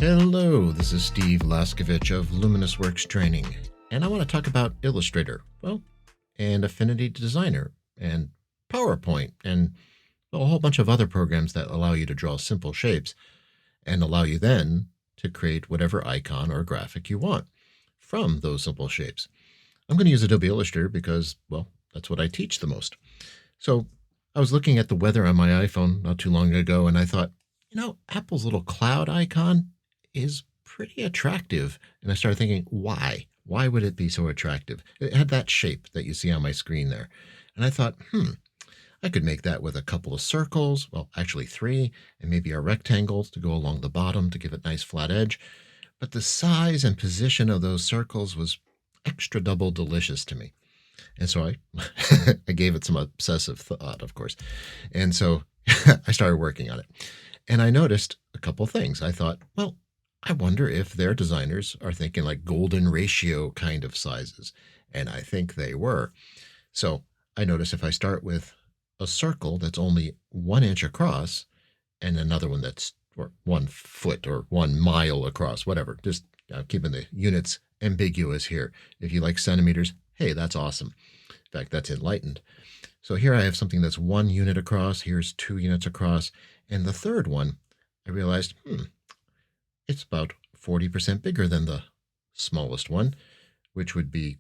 Hello, this is Steve Laskovich of Luminous Works Training, and I want to talk about Illustrator, and Affinity Designer, and PowerPoint, and a whole bunch of other programs that allow you to draw simple shapes and allow you then to create whatever icon or graphic you want from those simple shapes. I'm going to use Adobe Illustrator because, that's what I teach the most. So I was looking at the weather on my iPhone not too long ago, and I thought, Apple's little cloud icon is pretty attractive. And I started thinking, why? Why would it be so attractive? It had that shape that you see on my screen there. And I thought, I could make that with a couple of circles, well, actually 3, and maybe a rectangle to go along the bottom to give it a nice flat edge. But the size and position of those circles was extra double delicious to me. And so I gave it some obsessive thought, of course. And so I started working on it. And I noticed a couple things. I thought, I wonder if their designers are thinking like golden ratio kind of sizes. And I think they were. So I noticed if I start with a circle that's only 1 inch across and another one that's 1 foot or 1 mile across, whatever, just keeping the units ambiguous here. If you like centimeters, hey, that's awesome. In fact, that's enlightened. So here I have something that's 1 unit across. Here's 2 units across. And the third one, I realized, it's about 40% bigger than the smallest one, which would be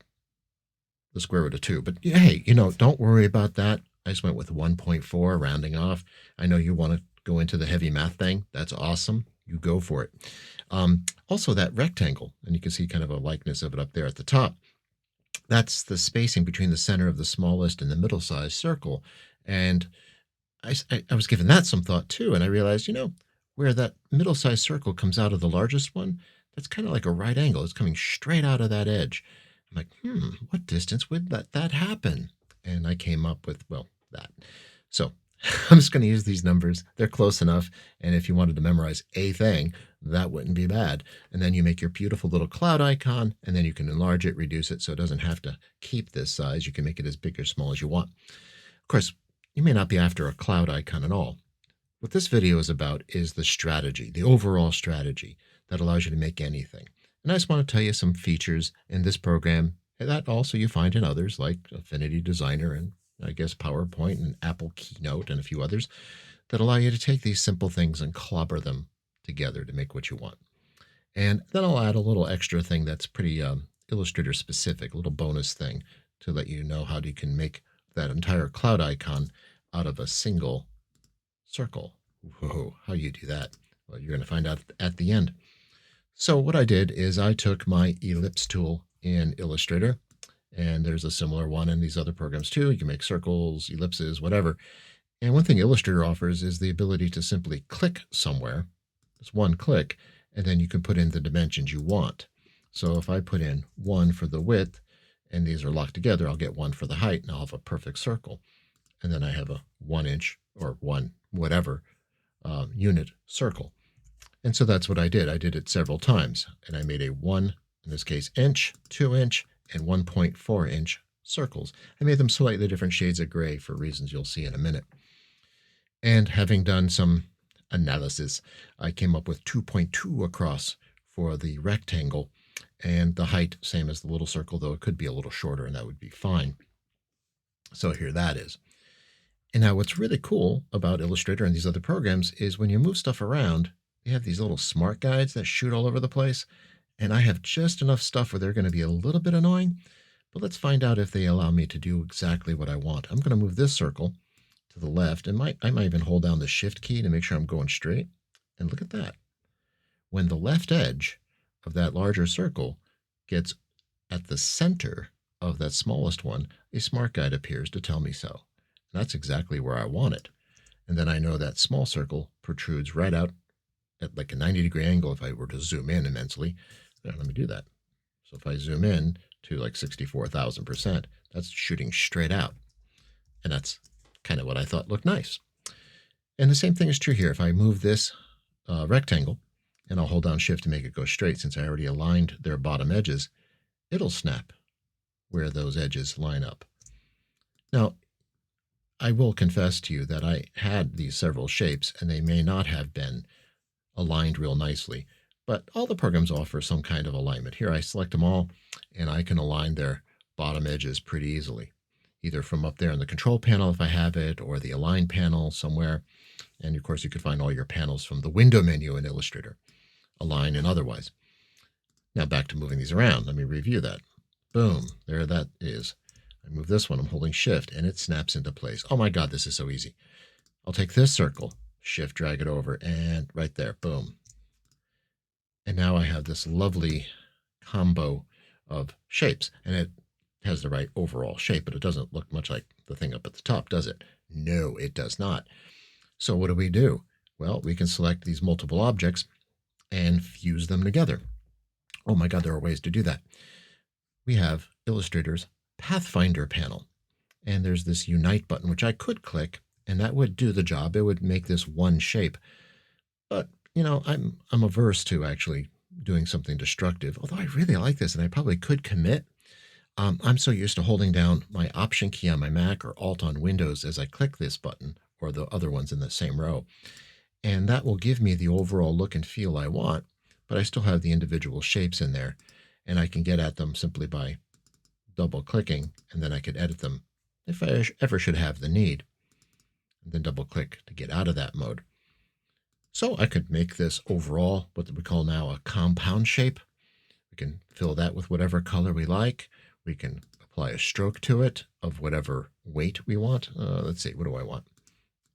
the square root of 2. But hey, don't worry about that. I just went with 1.4, rounding off. I know you want to go into the heavy math thing. That's awesome. You go for it. Also, that rectangle, and you can see kind of a likeness of it up there at the top. That's the spacing between the center of the smallest and the middle-sized circle. And I was giving that some thought too, and I realized, where that middle-sized circle comes out of the largest one, that's kind of like a right angle. It's coming straight out of that edge. I'm like, what distance would that happen? And I came up with, that. So I'm just going to use these numbers. They're close enough, and if you wanted to memorize a thing, that wouldn't be bad. And then you make your beautiful little cloud icon, and then you can enlarge it, reduce it, so it doesn't have to keep this size. You can make it as big or small as you want. Of course, you may not be after a cloud icon at all. What this video is about is the strategy, the overall strategy that allows you to make anything. And I just want to tell you some features in this program that also you find in others like Affinity Designer and I guess PowerPoint and Apple Keynote and a few others that allow you to take these simple things and clobber them together to make what you want. And then I'll add a little extra thing that's pretty Illustrator specific, a little bonus thing to let you know how you can make that entire cloud icon out of a single circle. Whoa, how you do that? Well, you're going to find out at the end. So what I did is I took my ellipse tool in Illustrator, and there's a similar one in these other programs too. You can make circles, ellipses, whatever. And one thing Illustrator offers is the ability to simply click somewhere. It's one click, and then you can put in the dimensions you want. So if I put in 1 for the width, and these are locked together, I'll get 1 for the height, and I'll have a perfect circle. And then I have a 1 inch or 1 whatever unit circle. And so that's what I did. I did it several times, and I made a 1, in this case, inch, 2 inch, and 1.4 inch circles. I made them slightly different shades of gray for reasons you'll see in a minute. And having done some analysis, I came up with 2.2 across for the rectangle, and the height, same as the little circle, though it could be a little shorter, and that would be fine. So here that is. And now what's really cool about Illustrator and these other programs is when you move stuff around, they have these little smart guides that shoot all over the place. And I have just enough stuff where they're going to be a little bit annoying. But let's find out if they allow me to do exactly what I want. I'm going to move this circle to the left. And I might even hold down the Shift key to make sure I'm going straight. And look at that. When the left edge of that larger circle gets at the center of that smallest one, a smart guide appears to tell me so. That's exactly where I want it. And then I know that small circle protrudes right out at like a 90-degree angle if I were to zoom in immensely. Let me do that. So if I zoom in to like 64,000%, that's shooting straight out. And that's kind of what I thought looked nice. And the same thing is true here. If I move this rectangle, and I'll hold down Shift to make it go straight since I already aligned their bottom edges, it'll snap where those edges line up. Now, I will confess to you that I had these several shapes, and they may not have been aligned real nicely. but all the programs offer some kind of alignment. Here I select them all, and I can align their bottom edges pretty easily, either from up there in the control panel if I have it, or the align panel somewhere. And of course, you can find all your panels from the window menu in Illustrator, align and otherwise. Now back to moving these around. Let me review that. Boom, there that is. I move this one, I'm holding Shift, and it snaps into place. Oh my God, this is so easy. I'll take this circle, Shift, drag it over, and right there, boom. And now I have this lovely combo of shapes, and it has the right overall shape, but it doesn't look much like the thing up at the top, does it? No, it does not. So what do? Well, we can select these multiple objects and fuse them together. Oh my God, there are ways to do that. We have Illustrator's Pathfinder panel, and there's this Unite button, which I could click, and that would do the job. It would make this one shape. But, I'm averse to actually doing something destructive, although I really like this, and I probably could commit. I'm so used to holding down my Option key on my Mac or Alt on Windows as I click this button, or the other ones in the same row. And that will give me the overall look and feel I want, but I still have the individual shapes in there, and I can get at them simply by double clicking, and then I could edit them if I ever should have the need, and then double click to get out of that mode. So I could make this overall what we call now a compound shape. We can fill that with whatever color we like. We can apply a stroke to it of whatever weight we want. Let's see, what do I want?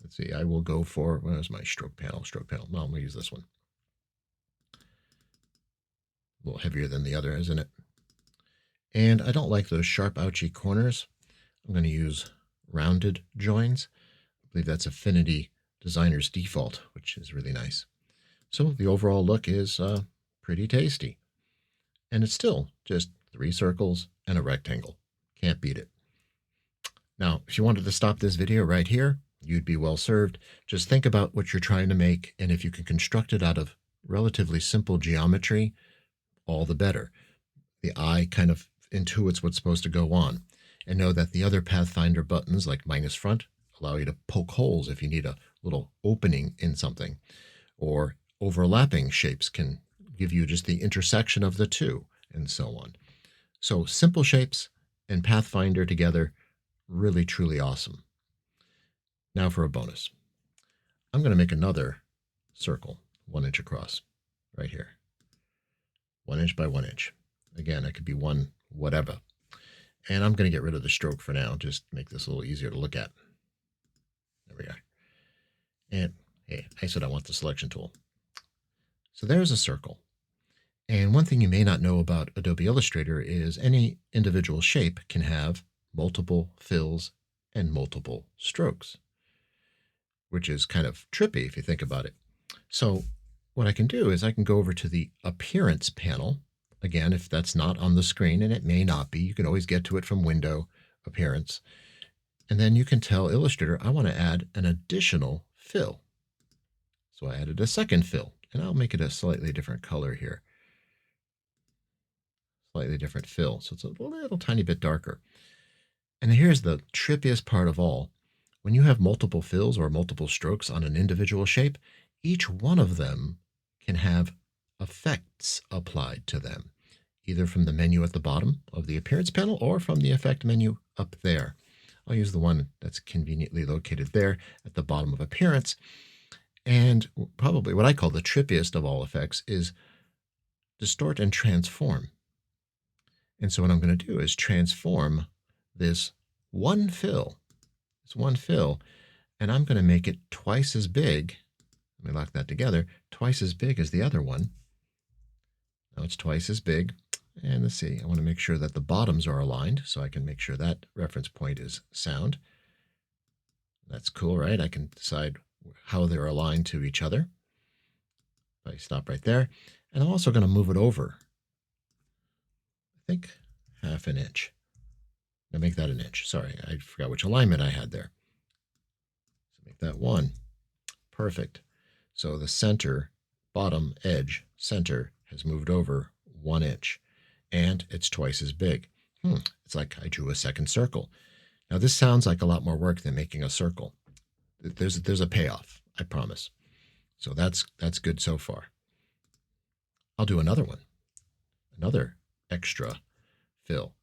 Let's see, I will go for, where's my stroke panel? No, I'm going to use this one. A little heavier than the other, isn't it? And I don't like those sharp, ouchy corners. I'm going to use rounded joins. I believe that's Affinity Designer's default, which is really nice. So the overall look is pretty tasty. And it's still just 3 circles and a rectangle. Can't beat it. Now, if you wanted to stop this video right here, you'd be well served. Just think about what you're trying to make, and if you can construct it out of relatively simple geometry, all the better. The eye kind of intuits what's supposed to go on. And know that the other Pathfinder buttons, like minus front, allow you to poke holes if you need a little opening in something. Or overlapping shapes can give you just the intersection of the two, and so on. So simple shapes and Pathfinder together, really, truly awesome. Now for a bonus. I'm going to make another circle, 1 inch across, right here. 1 inch by 1 inch. Again, it could be one whatever. And I'm going to get rid of the stroke for now, just make this a little easier to look at. There we are. And hey, I said I want the selection tool. So there's a circle. And one thing you may not know about Adobe Illustrator is any individual shape can have multiple fills and multiple strokes, which is kind of trippy if you think about it. So what I can do is I can go over to the Appearance panel. Again, if that's not on the screen, and it may not be, you can always get to it from Window, Appearance. And then you can tell Illustrator, I want to add an additional fill. So I added a second fill, and I'll make it a slightly different color here. Slightly different fill, so it's a little tiny bit darker. And here's the trippiest part of all. When you have multiple fills or multiple strokes on an individual shape, each one of them can have effects applied to them, either from the menu at the bottom of the Appearance panel or from the Effect menu up there. I'll use the one that's conveniently located there at the bottom of Appearance. And probably what I call the trippiest of all effects is Distort and Transform. And so what I'm going to do is transform this one fill, and I'm going to make it twice as big. Let me lock that together. Twice as big as the other one. Now it's twice as big. And let's see, I want to make sure that the bottoms are aligned so I can make sure that reference point is sound. That's cool, right? I can decide how they're aligned to each other. I stop right there. And I'm also going to move it over, I think, half an inch. Now make that an inch. Sorry, I forgot which alignment I had there. So make that 1. Perfect. So the center, bottom edge, center has moved over 1 inch. And it's twice as big. It's like I drew a second circle. Now this sounds like a lot more work than making a circle. There's a payoff, I promise. So that's good so far. I'll do another one, another extra fill.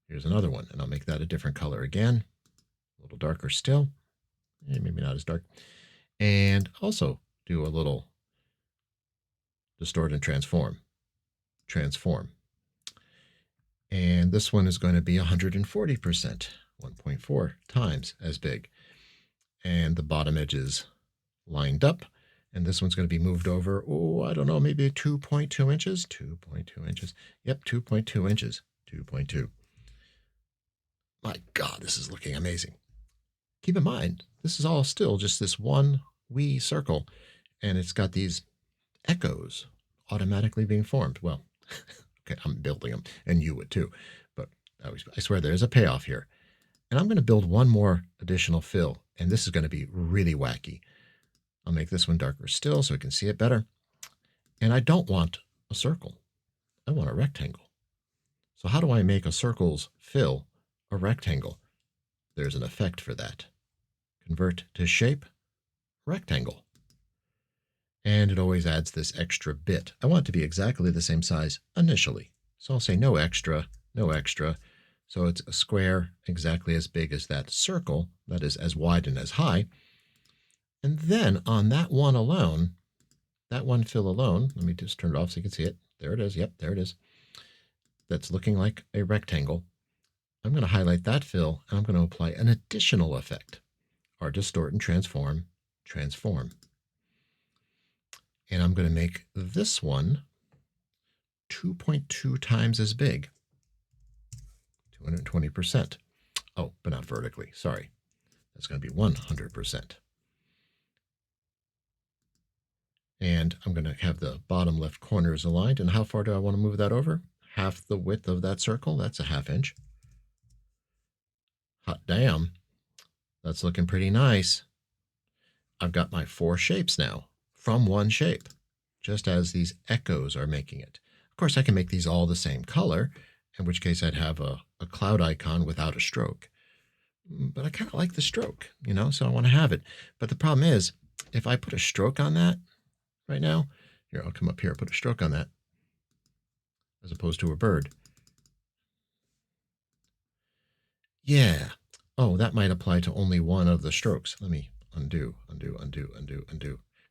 Here's another one, and I'll make that a different color again, a little darker still, maybe not as dark. And also do a little distort and transform. And this one is going to be 140%, 1.4 times as big. And the bottom edge is lined up. And this one's going to be moved over, I don't know, maybe 2.2 inches. 2.2 inches. Yep, 2.2 inches. 2.2. My God, this is looking amazing. Keep in mind, this is all still just this one wee circle, and it's got these echoes automatically being formed. Well, okay, I'm building them, and you would too. But I swear there's a payoff here. And I'm going to build one more additional fill, and this is going to be really wacky. I'll make this one darker still so we can see it better. And I don't want a circle. I want a rectangle. So how do I make a circle's fill a rectangle? There's an effect for that. Convert to shape, rectangle. And it always adds this extra bit. I want it to be exactly the same size initially. So I'll say no extra, no extra. So it's a square exactly as big as that circle, that is as wide and as high. And then on that one alone, that one fill alone, let me just turn it off so you can see it. There it is. Yep, there it is. That's looking like a rectangle. I'm going to highlight that fill, and I'm going to apply an additional effect, or distort and transform. And I'm going to make this one 2.2 times as big, 220%. Oh, but not vertically. Sorry. That's going to be 100%. And I'm going to have the bottom left corners aligned. And how far do I want to move that over? Half the width of that circle. That's a ½ inch. Hot damn. That's looking pretty nice. I've got my 4 shapes now from one shape, just as these echoes are making it. Of course, I can make these all the same color, in which case I'd have a cloud icon without a stroke. But I kind of like the stroke, so I want to have it. But the problem is, if I put a stroke on that right now, here, I'll come up here, put a stroke on that, as opposed to a bird. Yeah. Oh, that might apply to only one of the strokes. Let me undo.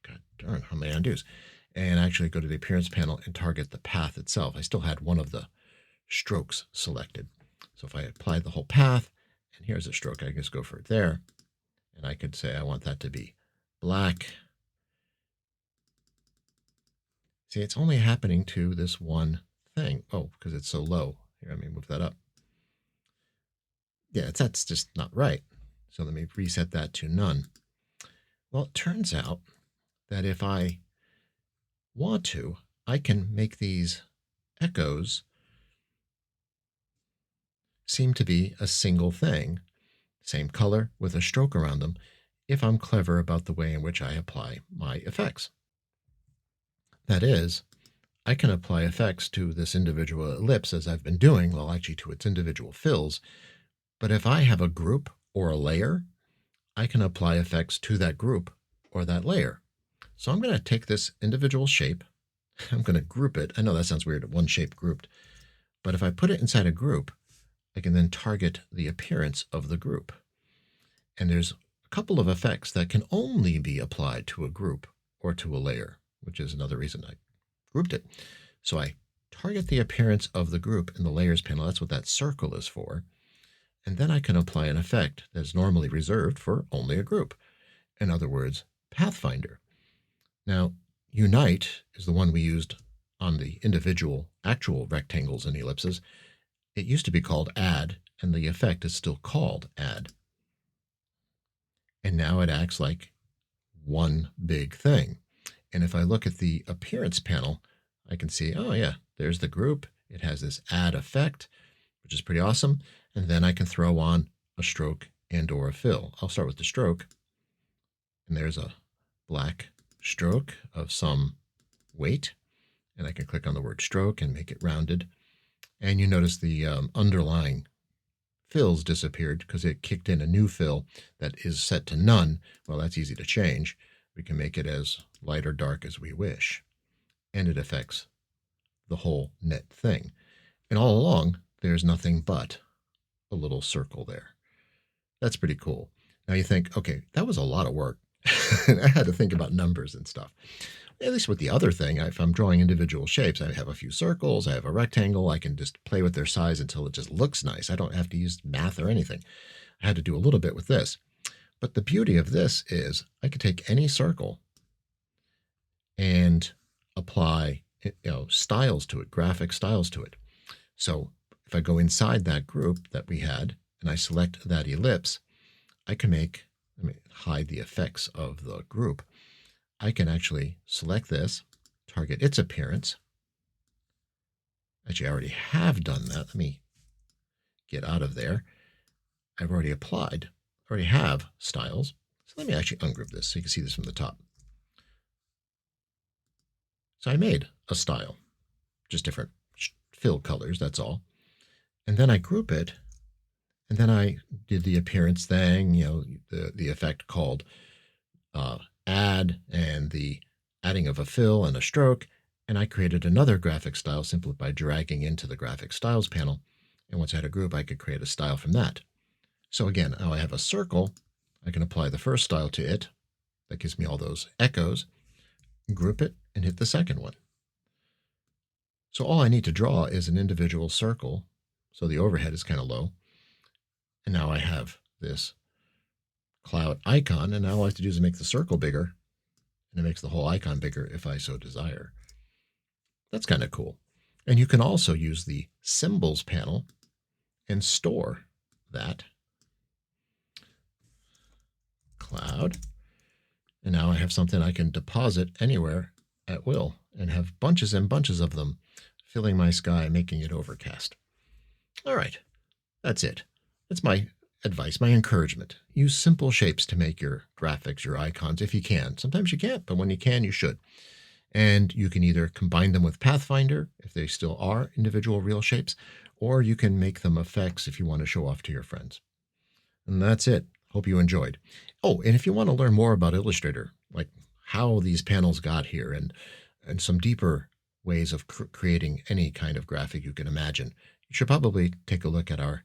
God darn, how many undos? And actually go to the appearance panel and target the path itself. I still had one of the strokes selected. So if I apply the whole path, and here's a stroke, I just go for it there. And I could say I want that to be black. See, it's only happening to this one thing. Oh, because it's so low. Here, let me move that up. Yeah, that's just not right. So let me reset that to none. Well, it turns out that if I want to, I can make these echoes seem to be a single thing, same color with a stroke around them, if I'm clever about the way in which I apply my effects. That is, I can apply effects to this individual ellipse as I've been doing, well, actually to its individual fills. But if I have a group or a layer, I can apply effects to that group or that layer. So I'm going to take this individual shape, I'm going to group it. I know that sounds weird, one shape grouped. But if I put it inside a group, I can then target the appearance of the group. And there's a couple of effects that can only be applied to a group or to a layer, which is another reason I grouped it. So I target the appearance of the group in the layers panel. That's what that circle is for. And then I can apply an effect that's normally reserved for only a group. In other words, Pathfinder. Now, Unite is the one we used on the individual actual rectangles and ellipses. It used to be called Add, and the effect is still called Add. And now it acts like one big thing. And if I look at the appearance panel, I can see, oh yeah, there's the group. It has this add effect, which is pretty awesome. And then I can throw on a stroke and or a fill. I'll start with the stroke. And there's a black stroke of some weight. And I can click on the word stroke and make it rounded. And you notice the underlying fills disappeared because it kicked in a new fill that is set to none. Well, that's easy to change. We can make it as light or dark as we wish. and it affects the whole net thing. And all along, there's nothing but a little circle there. That's pretty cool. Now you think, okay, that was a lot of work. I had to think about numbers and stuff. At least with the other thing, if I'm drawing individual shapes, I have a few circles, I have a rectangle, I can just play with their size until it just looks nice. I don't have to use math or anything. I had to do a little bit with this. But the beauty of this is I could take any circle and apply styles to it, graphic styles to it. So if I go inside that group that we had and I select that ellipse, I can let me hide the effects of the group. I can actually select this, target its appearance. Actually, I already have done that. Let me get out of there. I've already applied, already have styles. So let me actually ungroup this so you can see this from the top. So I made a style, just different fill colors, that's all. And then I group it, and then I did the appearance thing, the effect called add, and the adding of a fill and a stroke, and I created another graphic style simply by dragging into the graphic styles panel. And once I had a group, I could create a style from that. So again, now I have a circle. I can apply the first style to it. That gives me all those echoes. Group it and hit the second one. So all I need to draw is an individual circle. So the overhead is kind of low. And now I have this cloud icon, and now all I have to do is make the circle bigger, and it makes the whole icon bigger if I so desire. That's kind of cool. And you can also use the symbols panel and store that cloud. And now I have something I can deposit anywhere at will and have bunches and bunches of them filling my sky, making it overcast. All right, that's it. That's my advice, my encouragement. Use simple shapes to make your graphics, your icons, if you can. Sometimes you can't, but when you can, you should. And you can either combine them with Pathfinder, if they still are individual real shapes, or you can make them effects if you want to show off to your friends. And that's it. Hope you enjoyed. Oh, and if you want to learn more about Illustrator, like how these panels got here and some deeper ways of creating any kind of graphic you can imagine, you should probably take a look at our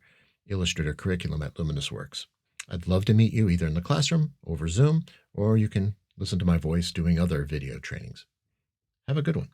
Illustrator curriculum at Luminous Works. I'd love to meet you either in the classroom, over Zoom, or you can listen to my voice doing other video trainings. Have a good one.